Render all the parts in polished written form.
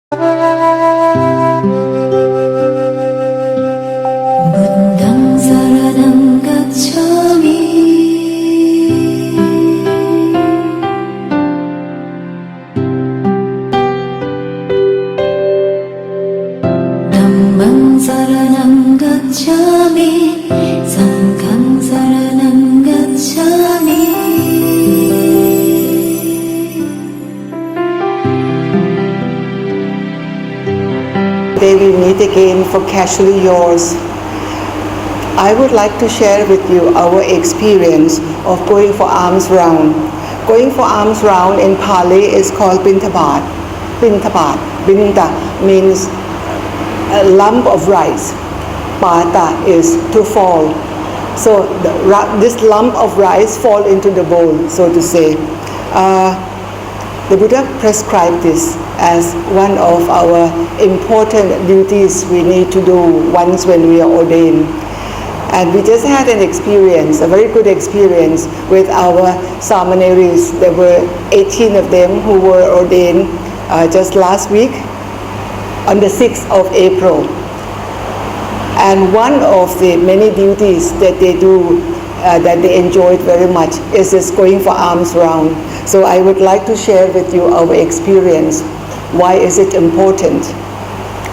부ddhaṃ saranam gacchāmi dhammam saranam gacchāmi sangham saranam gacchāmi Today we meet again for Casually Yours. I would like to share with you our experience of going for alms round. Going for alms round in Pali is called bintabat. Bintabat. Binta means a lump of rice. Bata is to fall. So this lump of rice fall into the bowl, so to say. The Buddha prescribed this as one of our important duties we need to do once when we are ordained. And we just had an experience, a very good experience with our Samaneris. There were 18 of them who were ordained just last week on the 6th of April. And one of the many duties that they do that they enjoyed very much is this going for alms round. So I would like to share with you our experience. Why is it important?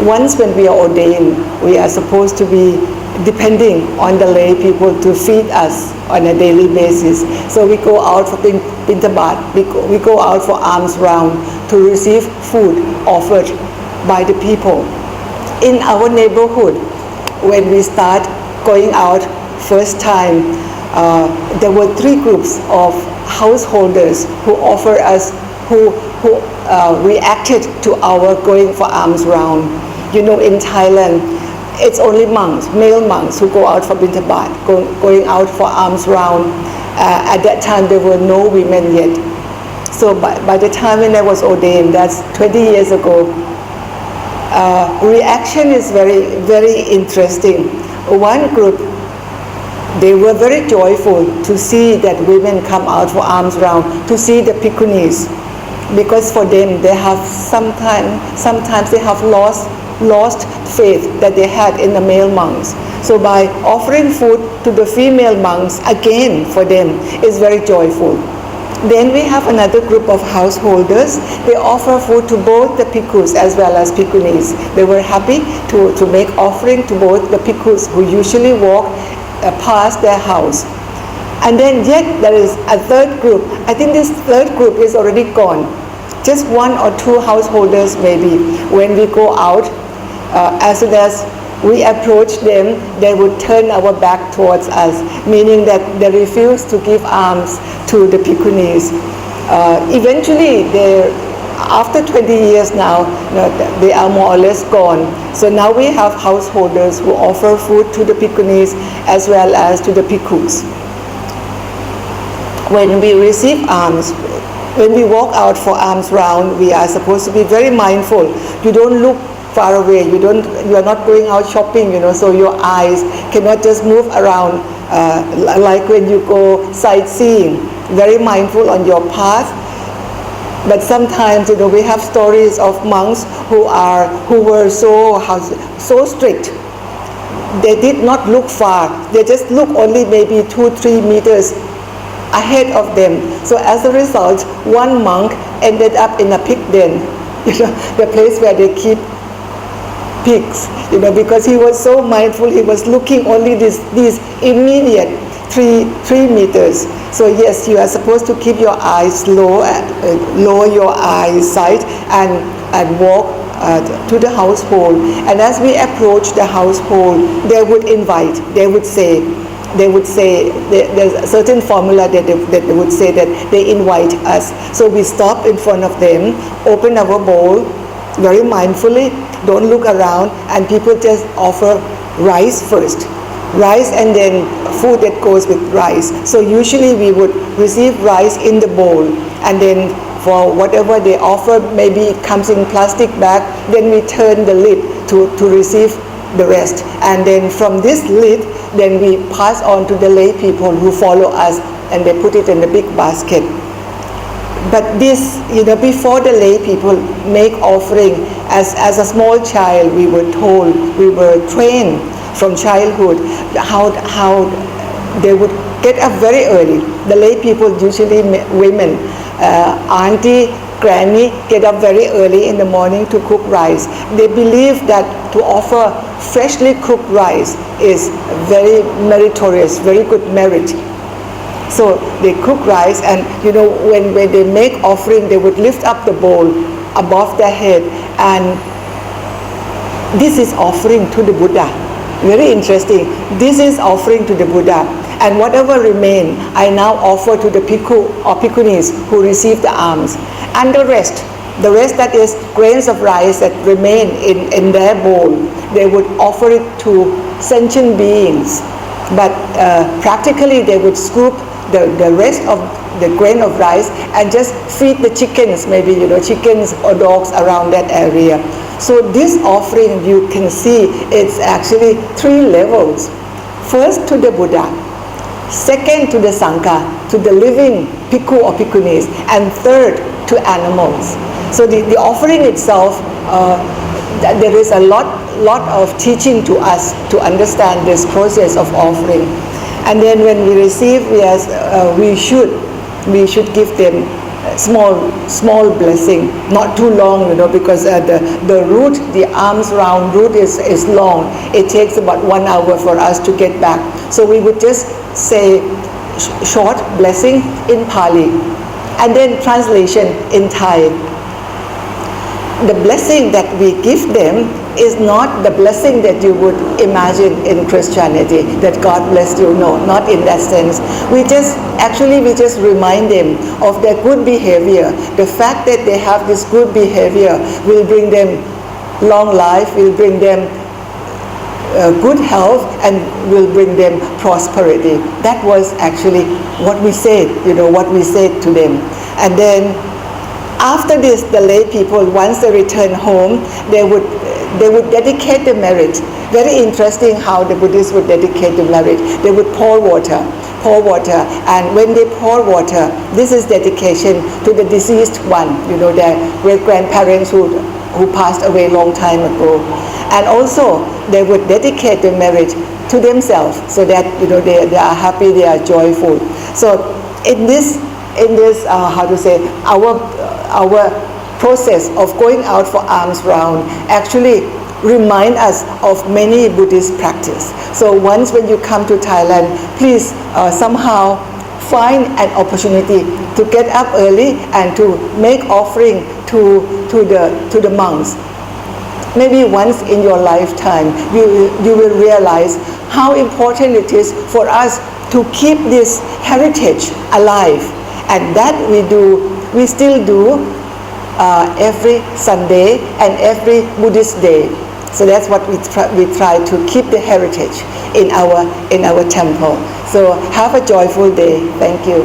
Once when we are ordained, we are supposed to be depending on the lay people to feed us on a daily basis. So we go out for bintabat, we go out for alms round to receive food offered by the people. In our neighborhood, when we start going out first time, there were 3 groups of householders who offer us, who reacted to our going for alms round. You know, in Thailand, it's only monks, male monks, who go out for bintabat, going out for alms round. At that time, there were no women yet. So by the time when I was ordained, that's 20 years ago, reaction is very, very interesting. One group, they were very joyful to see that women come out for alms round, to see the bhikkhunis, because for them they have sometimes they have lost faith that they had in the male monks. So by offering food to the female monks, again for them is very joyful. Then we have another group of householders. They offer food to both the bhikkhus as well as bhikkhunis. They were happy to make offering to both the bhikkhus who usually walk past their house. And then yet there is a third group. I think this third group is already gone. Just 1 or 2 householders maybe. When we go out, as soon as we approach them, they would turn our back towards us, meaning that they refuse to give alms to the bhikkhunis. Eventually, after 20 years now, they are more or less gone. So now we have householders who offer food to the bhikkhunis as well as to the bhikkhus. When we receive alms, when we walk out for alms round, we are supposed to be very mindful. You don't look far away. You are not going out shopping, so your eyes cannot just move around like when you go sightseeing. Very mindful on your path. But sometimes, we have stories of monks who were so strict. They did not look far. They just look only maybe 2-3 meters ahead of them. So as a result, one monk ended up in a pig den, the place where they keep pigs, because he was so mindful. He was looking only these immediate 3 meters. So yes, you are supposed to keep your eyes low, lower your eyesight, and walk to the household. And as we approach the household, they would invite. They would say there's a certain formula that they would say that they invite us. So we stop in front of them, open our bowl very mindfully, don't look around, and people just offer rice first. Rice and then food that goes with rice. So usually we would receive rice in the bowl, and then for whatever they offer, maybe it comes in plastic bag, then we turn the lid to receive the rest. And then from this lid, then we pass on to the lay people who follow us, and they put it in the big basket. But this, before the lay people make offering, as a small child, we were told, we were trained from childhood how they would get up very early. The lay people, usually women, auntie, granny, get up very early in the morning to cook rice. They believe that to offer freshly cooked rice is very meritorious, very good merit. So they cook rice, and when they make offering, they would lift up the bowl above their head, and this is offering to the Buddha. Very interesting. This is offering to the Buddha, and whatever remain, I now offer to the bhikkhu or bhikkhunis who receive the alms, and the rest that is grains of rice that remain in their bowl, they would offer it to sentient beings. But practically, they would scoop the rest of the grain of rice and just feed the chickens, maybe chickens or dogs around that area. So this offering, you can see, it's actually 3 levels. First to the Buddha, second to the Sangha, to the living bhikkhu or bhikkhunis, and third to animals. So the offering itself, there is a lot of teaching to us to understand this process of offering. And then when we receive, we should give them small blessing, not too long, because the route, the alms round route is long. It takes about 1 hour for us to get back. So we would just say short blessing in Pali, and then translation in Thai. The blessing that we give them is not the blessing that you would imagine in Christianity, that God bless you. No, not in that sense. We just remind them of their good behavior. The fact that they have this good behavior will bring them long life, will bring them good health, and will bring them prosperity. That was actually what we said, what we said to them. And then after this, the lay people, once they return home, they would dedicate the merit. Very interesting how the Buddhists would dedicate the merit. They would pour water, and when they pour water, this is dedication to the deceased one, their great-grandparents who passed away a long time ago. And also, they would dedicate the merit to themselves, so that they are happy, they are joyful. So in this our process of going out for alms round actually remind us of many Buddhist practice. So once when you come to Thailand, please somehow find an opportunity to get up early and to make offering to the monks. Maybe once in your lifetime, you will realize how important it is for us to keep this heritage alive, and that we still do every Sunday and every Buddhist day. So that's what we try to keep the heritage in our temple. So have a joyful day. Thank you.